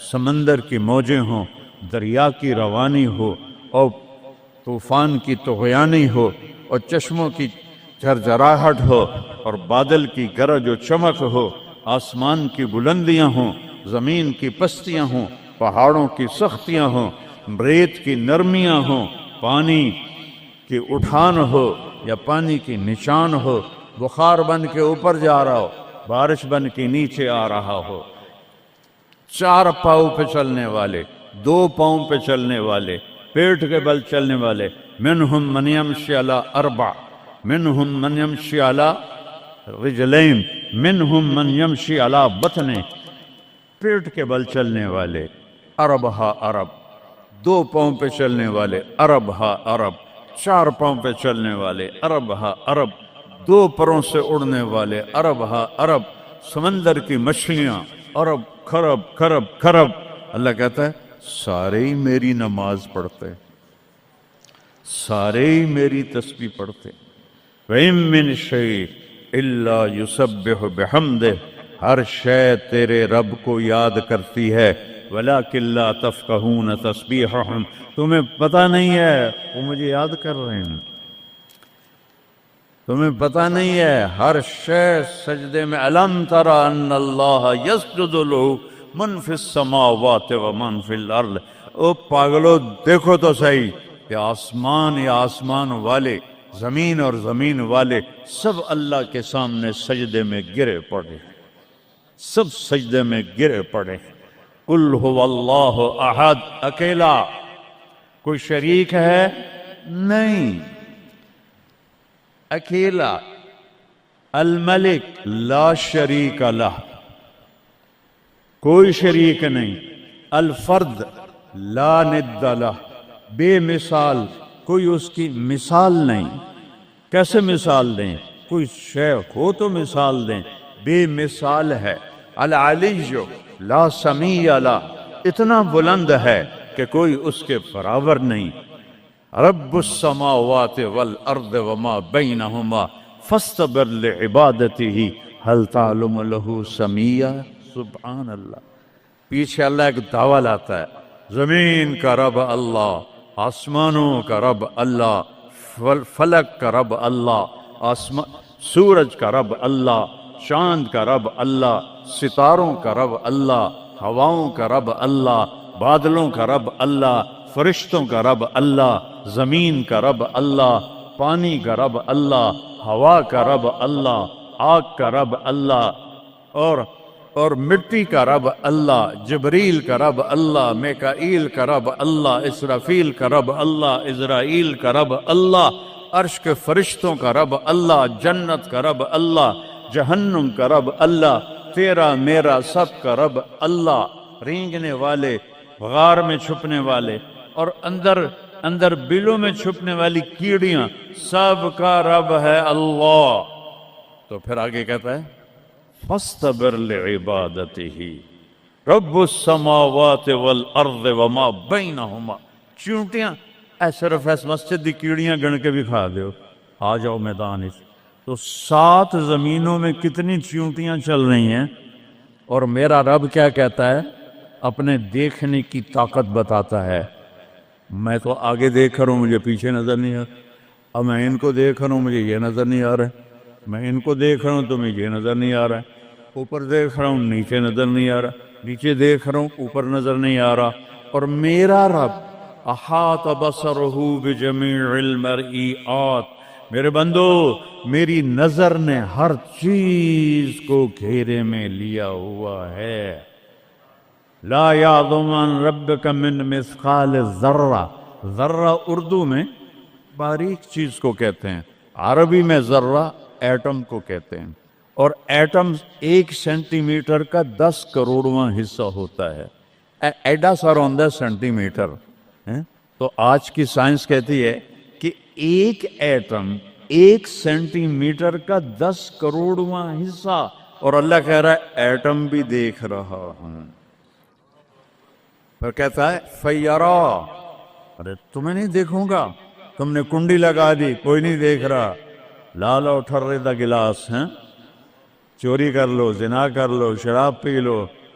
سمندر کی موجیں ہوں، دریا کی روانی ہو، اور طوفان کی طغیانی ہو، اور چشموں کی جھرجھراہٹ ہو، اور بادل کی گرج و چمک ہو، آسمان کی بلندیاں ہوں، زمین کی پستیاں ہوں، پہاڑوں کی سختیاں ہوں، ریت کی نرمیاں ہوں، پانی کی اٹھان ہو یا پانی کی نشان ہو، بخار بن کے اوپر جا رہا ہو، بارش بن کے نیچے آ رہا ہو، 4 پاؤں پہ چلنے والے، 2 پاؤں پہ چلنے والے، پیٹ کے بل چلنے والے، منہم من یمشی علی 4، منہم من یمشی علی رجلین، منہم من یمشی علی بطن، پیٹ کے بل چلنے والے، عرب ہا عرب، 2 پاؤں پہ چلنے والے، عرب ہا عرب، 4 پاؤں پہ چلنے والے، عرب ہا عرب، 2 پروں سے اڑنے والے، عرب ہا عرب، سمندر کی مچھلیاں، عرب کھرب کھرب کھرب۔ اللہ کہتا ہے سارے ہی میری نماز پڑھتے، سارے ہی میری تسبیح پڑھتے۔ وَإِن مِّن شَيْءٍ إِلَّا يُسَبِّحُ بِحَمْدِهِ، ہر شے تیرے رب کو یاد کرتی ہے، وَلَٰكِن لَّا تَفْقَهُونَ تَسْبِيحَهُمْ، تمہیں پتہ نہیں ہے وہ مجھے یاد کر رہے ہیں، تمہیں پتہ نہیں ہے ہر شے سجدے میں۔ أَلَمْ تَرَ أَنَّ اللَّهَ يَسْجُدُ لَهُ مَن فِي السَّمَاوَاتِ وَمَن فِي الْأَرْضِ، او پاگلو دیکھو تو صحیح کہ آسمان یا آسمان والے، زمین اور زمین والے، سب اللہ کے سامنے سجدے میں گرے پڑے، سب سجدے میں گرے پڑے۔ قُلْ هُوَ اللَّهُ أَحَدٌ، اکیلا، کوئی شریک ہے نہیں، اکیلا، الملک لا شریک لہ، کوئی شریک نہیں، الفرد لا ند لہ، بے مثال، کوئی اس کی مثال نہیں۔ کیسے مثال دیں؟ کوئی شے ہو تو مثال دیں، بے مثال ہے۔ العلی لا سمیع لہ، اتنا بلند ہے کہ کوئی اس کے برابر نہیں۔ رب السماوات والارض وما بینہما فاستبر لعبادتہ هل تعلم له سمیع، سبحان اللہ۔ پیچھے اللہ ایک دعویٰ لاتا ہے، زمین کا رب اللہ، آسمانوں کا رب اللہ، فلک کا رب اللہ، سورج کا رب اللہ، چاند کا رب اللہ، ستاروں کا رب اللہ، ہواؤں کا رب اللہ، بادلوں کا رب اللہ، فرشتوں کا رب اللہ، زمین کا رب اللہ، پانی کا رب اللہ، ہوا کا رب اللہ، آگ کا رب اللہ، اور مٹی کا رب اللہ، جبریل کا رب اللہ، میکائیل کا رب اللہ، اسرافیل کا رب اللہ، عزرائیل کا رب اللہ، عرش کے فرشتوں کا رب اللہ، جنت کا رب اللہ، جہنم کا رب اللہ، تیرا میرا سب کا رب اللہ، رینگنے والے، غار میں چھپنے والے، اور اندر بلوں میں چھپنے والی کیڑیاں، سب کا رب ہے اللہ۔ تو پھر آگے کہتا ہے فاستبر لعبادتہ رب السماوات والارض وما بینہما، چونٹیاں صرف اس مسجد دی کیڑیاں گن کے بھی کھا دیو، آ جاؤ میدان اس۔ تو 7 زمینوں میں کتنی چونٹیاں چل رہی ہیں، اور میرا رب کیا کہتا ہے؟ اپنے دیکھنے کی طاقت بتاتا ہے۔ میں تو آگے دیکھ رہا ہوں، مجھے پیچھے نظر نہیں آ رہا، اب میں ان کو دیکھ رہا ہوں، مجھے یہ نظر نہیں آ رہا ہے، میں ان کو دیکھ رہا ہوں تو مجھے یہ نظر نہیں آ رہا ہے، اوپر دیکھ رہا ہوں نیچے نظر نہیں آ رہا، نیچے دیکھ رہا ہوں اوپر نظر نہیں آ رہا۔ اور میرا رب احاط بصرہ بجمیع المرئیات، میرے بندو میری نظر نے ہر چیز کو گھیرے میں لیا ہوا ہے۔ لا یعظم عن ربک من مثقال ذرہ، ذرہ اردو میں باریک چیز کو کہتے ہیں، عربی میں ذرہ ایٹم کو کہتے ہیں، اور ایٹم 1 سینٹی میٹر کا 10 کروڑواں حصہ ہوتا ہے، ایڈا سارا ہوتا ہے سینٹی میٹر۔ تو آج کی سائنس کہتی ہے کہ ایک ایٹم 1 سینٹی میٹر کا 10 کروڑواں حصہ، اور اللہ کہہ رہا ہے ایٹم بھی دیکھ رہا ہوں۔ پھر کہتا ہے فیرا، ارے تمہیں نہیں دیکھوں گا، تم نے کنڈی لگا دی کوئی نہیں دیکھ رہا، لالا ٹھرے دا گلاس ہیں، چوری کر لو، زنا کر لو، شراب پی لو،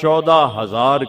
14,000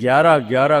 11-11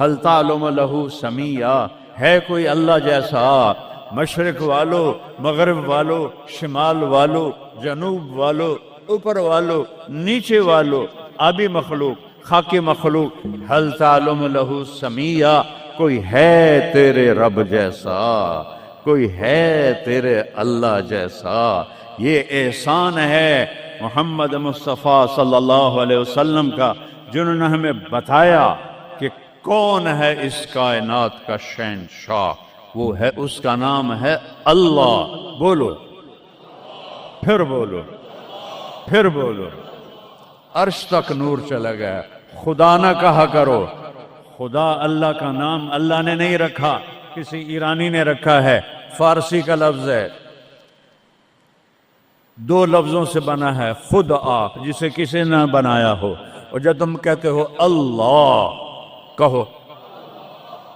هل تعلم له سمیا، ہے کوئی اللہ جیسا؟ مشرق والو، مغرب والو، شمال والو، جنوب والو، اوپر والو، نیچے والو، آبی مخلوق، خاکی مخلوق، هل تعلم له سمیا، کوئی ہے تیرے رب جیسا، کوئی ہے تیرے اللہ جیسا؟ یہ احسان ہے محمد مصطفیٰ صلی اللہ علیہ وسلم کا، جنہوں نے ہمیں بتایا کہ کون ہے اس کائنات کا شہنشاہ۔ وہ ہے، اس کا نام ہے اللہ۔ بولو، پھر بولو، پھر بولو۔ عرش تک نور چلا گیا۔ خدا نہ کہا کرو، خدا اللہ کا نام اللہ نے نہیں رکھا، کسی ایرانی نے رکھا ہے، فارسی کا لفظ ہے، دو لفظوں سے بنا ہے، خدا جسے کسی نے بنایا ہو، اور جب تم کہتے ہو اللہ، کہو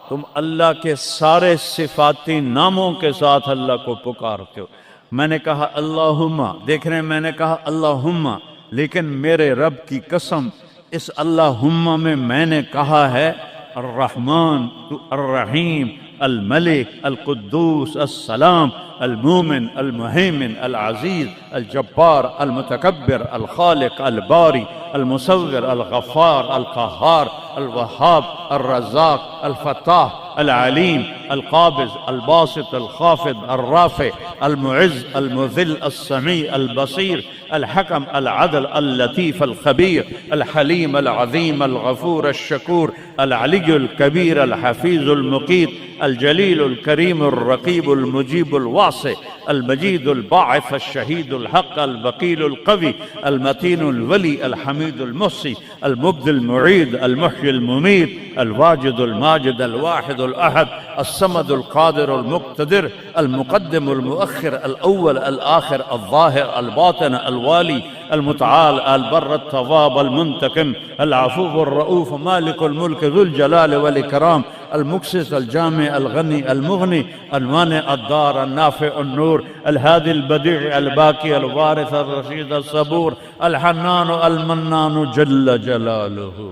تم اللہ کے سارے صفاتی ناموں کے ساتھ اللہ کو پکارتے ہو۔ میں نے کہا اللہم، دیکھ رہے ہیں میں نے کہا اللہم، لیکن میرے رب کی قسم اس اللہم میں نے کہا ہے الرحمن، الرحیم، الملک، القدوس، السلام، المومن، المہیمن، العزیز، الجبار، المتکبر، الخالق، الباری، المصور، الغفار، القہار، الوہاب، الرزاق، الفتاح، العلیم، القابض، الباسط، الخافض، الرافع، المعز، المذل، السمیع، البصیر، الحکم، العدل، اللطیف، الخبیر، الحلیم، العظیم، الغفور، الشکور، العلی الکبیر، الحفیظ، المقیت، الجلیل، الکریم، الرقیب، المجیب، الواسع، المجید، الباعث، الشہید، الحق، الوکیل، القوی، المتین، الولی، الحمید، المحصی، المبدی، المعید، المحیی، الممیت، الواجد، الماجد، الواحد، الأحد، الصمد، القادر، المقتدر، المقدم، المؤخر، الأول، الآخر، الظاهر، الباطن، الوالي، المتعال، البر، التواب، المنتقم، العفو، الرؤوف، مالك الملك، ذو الجلال والإكرام، المقسط، الجامع، الغني، المغني، المانع، الضار، النافع، النور، الهادي، البديع، الباقي، الوارث، الرشيد، الصبور، الحنان، المنان، جل جلاله۔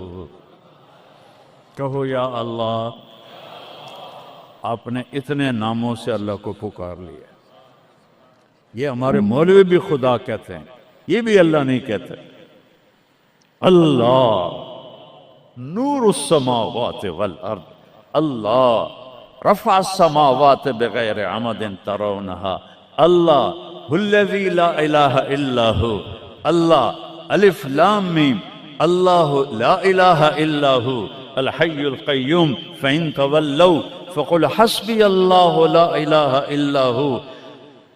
کہو یا اللہ۔ آپ نے اتنے ناموں سے اللہ کو پکار لیا۔ یہ ہمارے مولوی بھی خدا کہتے ہیں، یہ بھی اللہ نہیں کہتے۔ اللہ نور السماوات والارض، اللہ رفع السماوات بغیر عمد ترونها، اللہ الذی لا الہ الا ہو، اللہ الف لام میم، اللہ لا الہ الا ہو الحی القیوم، فإن تولوا فقل حسبی اللہ لا الہ الا ہو،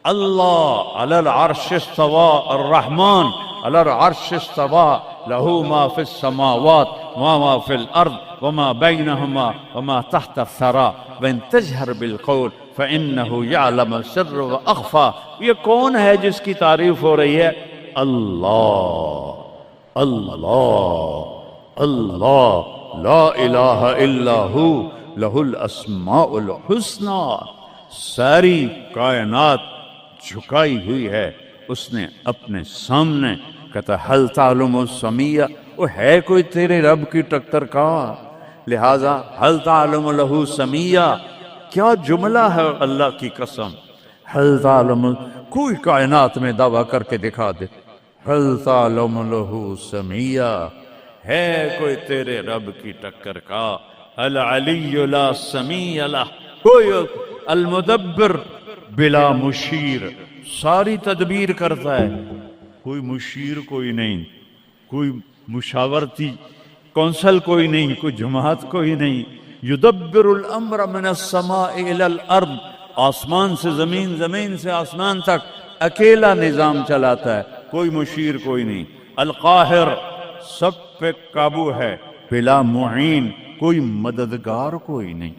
اللہ علی العرش استوى، الرحمن علی العرش استوى، له ما في السماوات وما في الأرض وما بينهما وما تحت الثرى، وإن تجهر بالقول فإنه يعلم السر وأخفى۔ یہ کون ہے جس کی تعریف ہو رہی ہے؟ اللہ، اللہ، اللہ، لا الہ الا ہو لہ الاسماء الحسنی۔ ساری کائنات جھکائی ہوئی ہے اس نے اپنے سامنے۔ کہتا حل تعلم السمیہ، وہ ہے کوئی تیرے رب کی ٹکر کا؟ لہذا حل تعلم لہ سمیہ، کیا جملہ ہے اللہ کی قسم۔ حل تعلم، کوئی کائنات میں دعویٰ کر کے دکھا دے حل تعلم لہ سمیہ، ہے کوئی تیرے رب کی ٹکر کا؟ العلی لا سمیع لہ، کوئی المدبر بلا مشیر، ساری تدبیر کرتا ہے، کوئی مشیر کوئی نہیں، کوئی مشاورتی کونسل کوئی نہیں، کوئی جماعت کوئی نہیں۔ یدبر الامر من السماء الى الارض، آسمان سے زمین، زمین سے آسمان تک اکیلا نظام چلاتا ہے، کوئی مشیر کوئی نہیں۔ القاہر، سب پہ قابو ہے، بلا معین، کوئی مددگار کوئی نہیں۔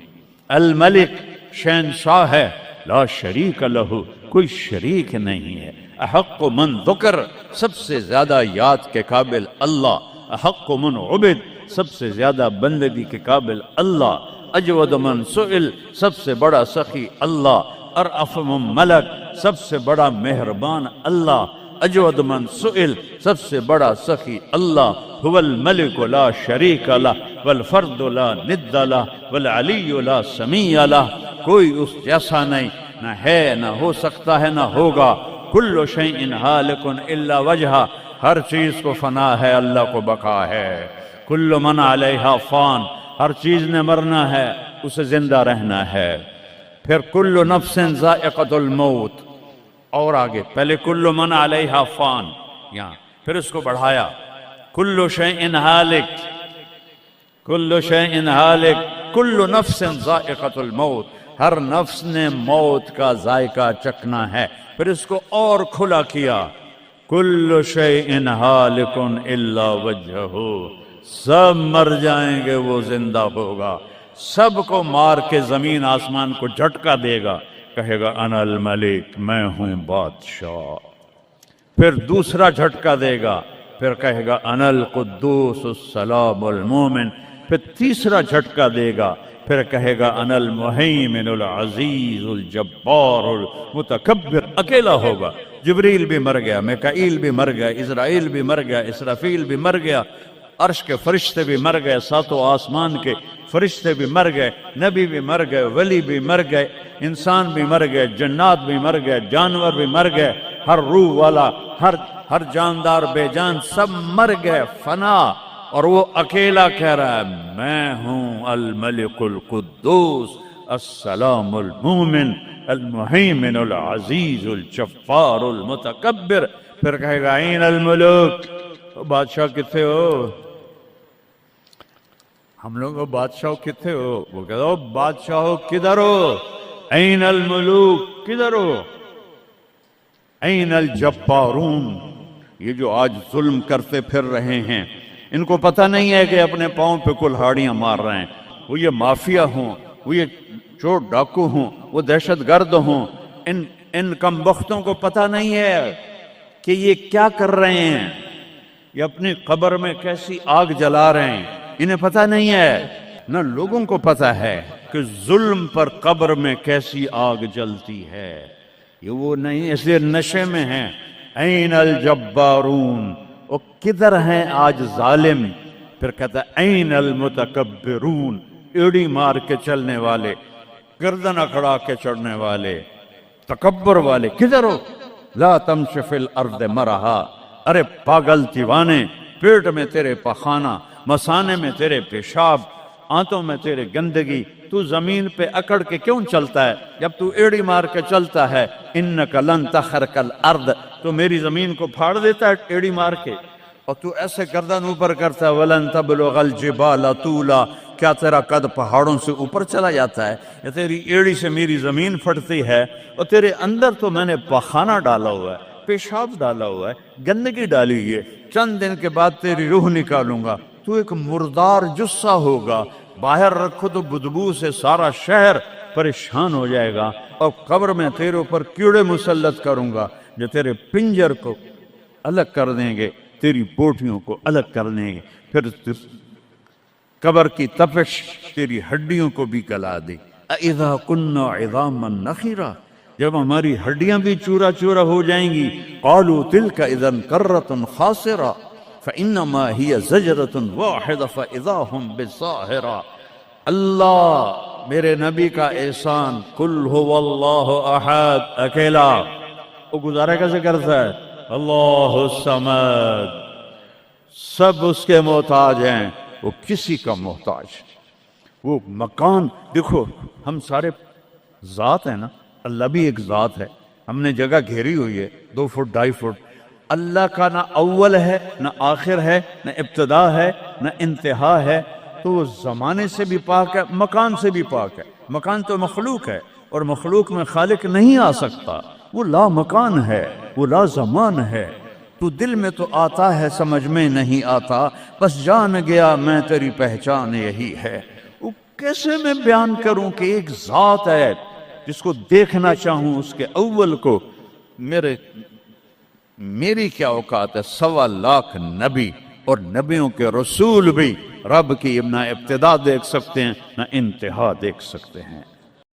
الملک، شہنشاہ ہے، لا شریک لہ، کوئی شریک نہیں ہے۔ احق من ذکر، سب سے زیادہ یاد کے قابل اللہ۔ احق من عبد، سب سے زیادہ بندگی کے قابل اللہ۔ اجود من سئل، سب سے بڑا سخی اللہ۔ ارأف من ملک، سب سے بڑا مہربان اللہ۔ اجود من سئل، سب سے بڑا سخی اللہ۔ هو الملک لا شریک لہ، والفرد لا ند لہ والعلی لا سمیع لہ، کوئی اس جیسا نہیں، نہ ہے نہ ہو سکتا ہے نہ ہوگا۔ کل شیء ہالک الا وجہہ، ہر چیز کو فنا ہے، اللہ کو بقا ہے۔ کل من علیہا فان، ہر چیز نے مرنا ہے، اسے زندہ رہنا ہے۔ پھر کل نفس ذائقۃ الموت، اور آگے پہلے کل من علیہا فان یہاں، پھر اس کو بڑھایا کل شیء ہالک، کل شیء ہالک، کل نفس ذائقۃ الموت، ہر نفس نے موت کا ذائقہ چکھنا ہے۔ پھر اس کو اور کھلا کیا کل شیء ہالک الا وجہہ، سب مر جائیں گے، وہ زندہ ہوگا، سب کو مار کے زمین آسمان کو جھٹکا دے گا، کہے گا انا الملک، میں ہوں بادشاہ۔ پھر دوسرا جھٹکا دے گا، پھر کہے گا انا القدوس السلام المومن۔ پھر تیسرا جھٹکا دے گا، پھر کہے گا انا المہیمن العزیز الجبار المتکبر۔ اکیلا ہوگا، جبریل بھی مر گیا، میکائیل بھی مر گیا، اسرائیل بھی مر گیا، اسرافیل بھی مر گیا، عرش کے فرشتے بھی مر گئے، ساتوں آسمان کے فرشتے بھی مر گئے، نبی بھی مر گئے، ولی بھی مر گئے، انسان بھی مر گئے، جنات بھی مر گئے، جانور بھی مر گئے، ہر روح والا، ہر جاندار بے جان سب مر گئے، فنا۔ اور وہ اکیلا کہہ رہا ہے میں ہوں الملک القدوس السلام المومن المہیمن العزیز الجبار المتکبر۔ پھر کہے گا این الملوک، بادشاہ کتنے ہو؟ ہم لوگ بادشاہ کتنے ہو؟ وہ کہتا ہو بادشاہ ہو کدھر ہو؟ این الملوک، کدھر ہو؟ این الجبارون، یہ جو آج ظلم کرتے پھر رہے ہیں، ان کو پتہ نہیں ہے کہ اپنے پاؤں پہ کلہاڑیاں مار رہے ہیں۔ وہ یہ مافیا ہوں، وہ یہ چور ڈاکو ہوں، وہ دہشت گرد ہوں، ان کم بختوں کو پتہ نہیں ہے کہ یہ کیا کر رہے ہیں، یہ اپنی قبر میں کیسی آگ جلا رہے ہیں، انہیں پتہ نہیں ہے۔ نہ لوگوں کو پتہ ہے کہ ظلم پر قبر میں کیسی آگ جلتی ہے، یہ وہ نہیں، اس لیے نشے میں ہیں۔ این الجبارون، وہ کدھر ہیں آج ظالم؟ پھر کہتا ہے این المتکبرون، ایڑی مار کے چلنے والے، گردن اکڑا کے چڑھنے والے، تکبر والے، کدھر ہو؟ لا تمشی فی الارض مرحا، ارے پاگل دیوانے، پیٹ میں تیرے پخانہ، مثانے میں تیرے پیشاب، آنتوں میں تیرے گندگی، تو زمین پہ اکڑ کے کیوں چلتا ہے؟ جب تو ایڑی مار کے چلتا ہے انک لن تخرق الارض، تو میری زمین کو پھاڑ دیتا ہے ایڑی مار کے، اور تو ایسے گردن اوپر کرتا ہے ولن تبلغ الجبال طولا، کیا تیرا قد پہاڑوں سے اوپر چلا جاتا ہے؟ یا تیری ایڑی سے میری زمین پھٹتی ہے، اور تیرے اندر تو میں نے پخانہ ڈالا ہوا ہے، پیشاب ڈالا ہوا ہے، گندگی ڈالی ہے، چند دن کے بعد تیری روح نکالوں گا، تو ایک مردار جثہ ہوگا، باہر رکھو تو بدبو سے سارا شہر پریشان ہو جائے گا، اور قبر میں تیرے اوپر کیڑے مسلط کروں گا جو تیرے پنجر کو الگ کر دیں گے، تیری بوٹیوں کو الگ کر دیں گے، پھر قبر کی تپش تیری ہڈیوں کو بھی گلا دے۔ اذا كنا عظاما نخرا، جب ہماری ہڈیاں بھی چورا چورا ہو جائیں گی، قالوا تلك اذا كرة خاسرة فانما هي زجرة واحدة فاذا هم بالساهرة۔ اللہ میرے نبی کا احسان، قل هو اللہ احد، اکیلا، وہ گزارے کیسے کرتا ہے؟ اللہ الصمد، سب اس کے محتاج ہیں، وہ کسی کا محتاج۔ وہ مکان دیکھو، ہم سارے ذات ہیں نا، اللہ بھی ایک ذات ہے، ہم نے جگہ گھیری ہوئی ہے 2 فٹ 2.5 فٹ۔ اللہ کا نہ اول ہے نہ آخر ہے، نہ ابتدا ہے نہ انتہا ہے، تو وہ زمانے سے بھی پاک ہے، مکان سے بھی پاک ہے۔ مکان تو مخلوق ہے، اور مخلوق میں خالق نہیں آ سکتا، وہ لا مکان ہے، وہ لا زمان ہے۔ تو دل میں تو آتا ہے، سمجھ میں نہیں آتا، بس جان گیا میں تیری پہچان یہی ہے۔ وہ کیسے میں بیان کروں کہ ایک ذات ہے جس کو دیکھنا چاہوں، اس کے اول کو، میری کیا اوقات ہے؟ 1.25 لاکھ نبی اور نبیوں کے رسول بھی رب کی نہ ابتدا دیکھ سکتے ہیں نہ انتہا دیکھ سکتے ہیں۔